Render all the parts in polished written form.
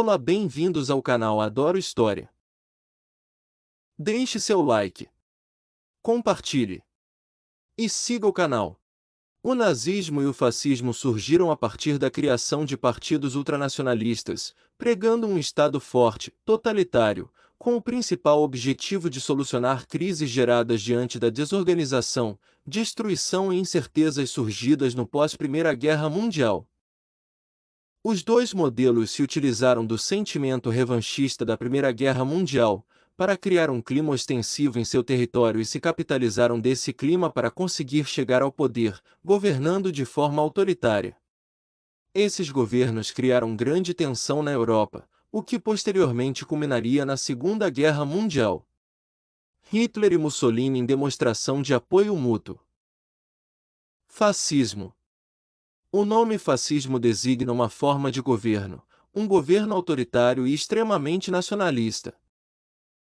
Olá, bem-vindos ao canal Adoro História. Deixe seu like, compartilhe e siga o canal. O nazismo e o fascismo surgiram a partir da criação de partidos ultranacionalistas, pregando um Estado forte, totalitário, com o principal objetivo de solucionar crises geradas diante da desorganização, destruição e incertezas surgidas no pós-Primeira Guerra Mundial. Os dois modelos se utilizaram do sentimento revanchista da Primeira Guerra Mundial para criar um clima ostensivo em seu território e se capitalizaram desse clima para conseguir chegar ao poder, governando de forma autoritária. Esses governos criaram grande tensão na Europa, o que posteriormente culminaria na Segunda Guerra Mundial. Hitler e Mussolini em demonstração de apoio mútuo. Fascismo. O nome fascismo designa uma forma de governo, um governo autoritário e extremamente nacionalista.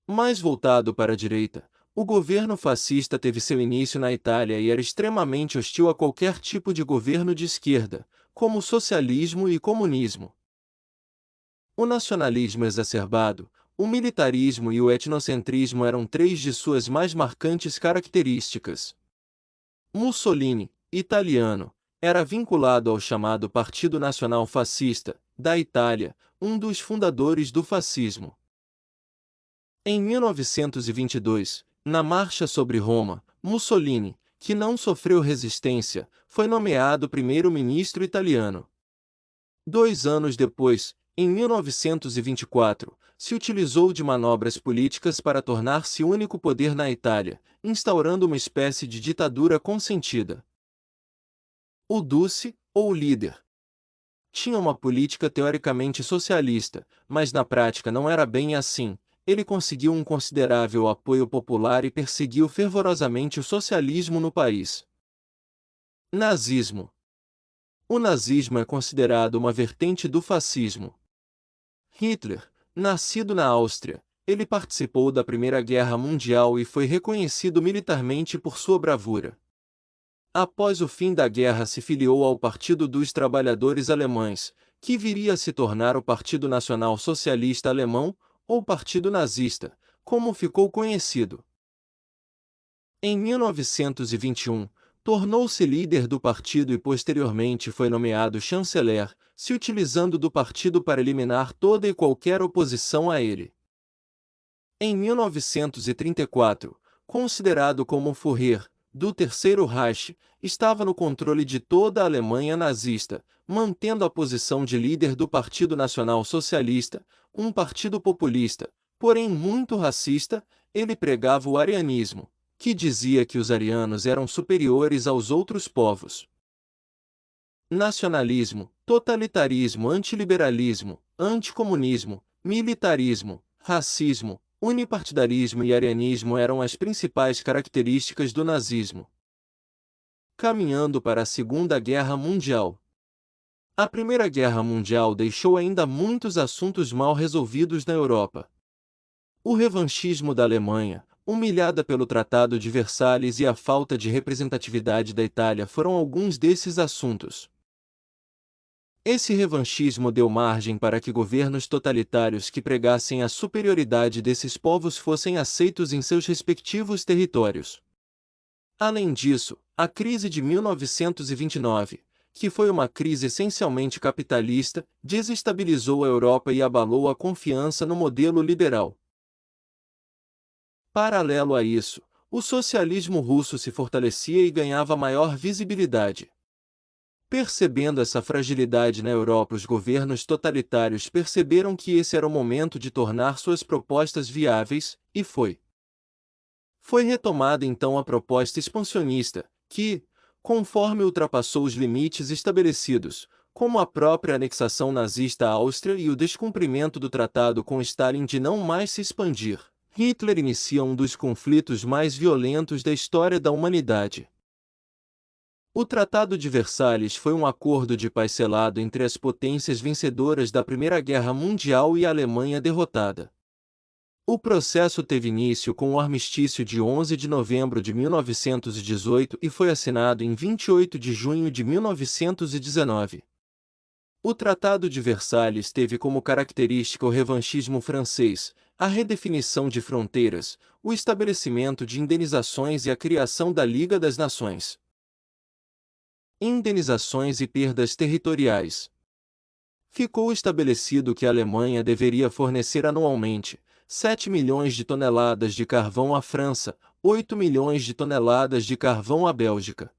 Mais voltado para a direita, o governo fascista teve seu início na Itália e era extremamente hostil a qualquer tipo de governo de esquerda, como o socialismo e comunismo. O nacionalismo exacerbado, o militarismo e o etnocentrismo eram três de suas mais marcantes características. Mussolini, italiano, era vinculado ao chamado Partido Nacional Fascista, da Itália, um dos fundadores do fascismo. Em 1922, na Marcha sobre Roma, Mussolini, que não sofreu resistência, foi nomeado primeiro-ministro italiano. 2 anos depois, em 1924, se utilizou de manobras políticas para tornar-se único poder na Itália, instaurando uma espécie de ditadura consentida. O Duce, ou líder, tinha uma política teoricamente socialista, mas na prática não era bem assim. Ele conseguiu um considerável apoio popular e perseguiu fervorosamente o socialismo no país. Nazismo. O nazismo é considerado uma vertente do fascismo. Hitler, nascido na Áustria, ele participou da Primeira Guerra Mundial e foi reconhecido militarmente por sua bravura. Após o fim da guerra se filiou ao Partido dos Trabalhadores Alemães, que viria a se tornar o Partido Nacional Socialista Alemão, ou Partido Nazista, como ficou conhecido. Em 1921, tornou-se líder do partido e posteriormente foi nomeado chanceler, se utilizando do partido para eliminar toda e qualquer oposição a ele. Em 1934, considerado como o Führer do Terceiro Reich, estava no controle de toda a Alemanha nazista, mantendo a posição de líder do Partido Nacional Socialista, um partido populista, porém muito racista. Ele pregava o arianismo, que dizia que os arianos eram superiores aos outros povos. Nacionalismo, totalitarismo, antiliberalismo, anticomunismo, militarismo, racismo, unipartidarismo e arianismo eram as principais características do nazismo. Caminhando para a Segunda Guerra Mundial. A Primeira Guerra Mundial deixou ainda muitos assuntos mal resolvidos na Europa. O revanchismo da Alemanha, humilhada pelo Tratado de Versalhes, e a falta de representatividade da Itália foram alguns desses assuntos. Esse revanchismo deu margem para que governos totalitários que pregassem a superioridade desses povos fossem aceitos em seus respectivos territórios. Além disso, a crise de 1929, que foi uma crise essencialmente capitalista, desestabilizou a Europa e abalou a confiança no modelo liberal. Paralelo a isso, o socialismo russo se fortalecia e ganhava maior visibilidade. Percebendo essa fragilidade na Europa, os governos totalitários perceberam que esse era o momento de tornar suas propostas viáveis, e foi retomada então a proposta expansionista, que, conforme ultrapassou os limites estabelecidos, como a própria anexação nazista à Áustria e o descumprimento do tratado com Stalin de não mais se expandir, Hitler inicia um dos conflitos mais violentos da história da humanidade. O Tratado de Versalhes foi um acordo de paz selado entre as potências vencedoras da Primeira Guerra Mundial e a Alemanha derrotada. O processo teve início com o armistício de 11 de novembro de 1918 e foi assinado em 28 de junho de 1919. O Tratado de Versalhes teve como característica o revanchismo francês, a redefinição de fronteiras, o estabelecimento de indenizações e a criação da Liga das Nações. Indenizações e perdas territoriais. Ficou estabelecido que a Alemanha deveria fornecer anualmente 7 milhões de toneladas de carvão à França, 8 milhões de toneladas de carvão à Bélgica.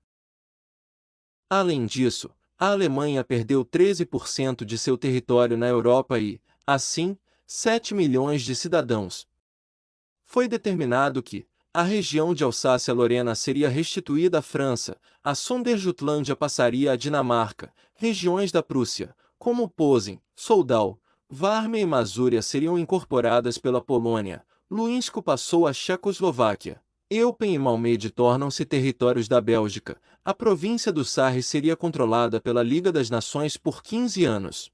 Além disso, a Alemanha perdeu 13% de seu território na Europa e, assim, 7 milhões de cidadãos. Foi determinado que a região de Alsácia-Lorena seria restituída à França, a Sonderjutlândia passaria à Dinamarca, regiões da Prússia, como Posen, Soldau, Vármia e Masúria seriam incorporadas pela Polônia, Luínsko passou à Checoslováquia. Eupen e Malmedy tornam-se territórios da Bélgica. A província do Sarre seria controlada pela Liga das Nações por 15 anos.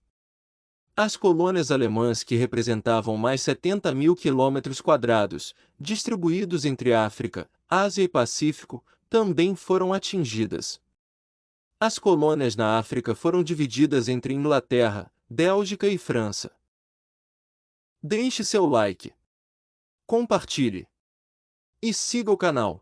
As colônias alemãs que representavam mais 70 mil quilômetros quadrados, distribuídos entre África, Ásia e Pacífico, também foram atingidas. As colônias na África foram divididas entre Inglaterra, Bélgica e França. Deixe seu like, compartilhe e siga o canal.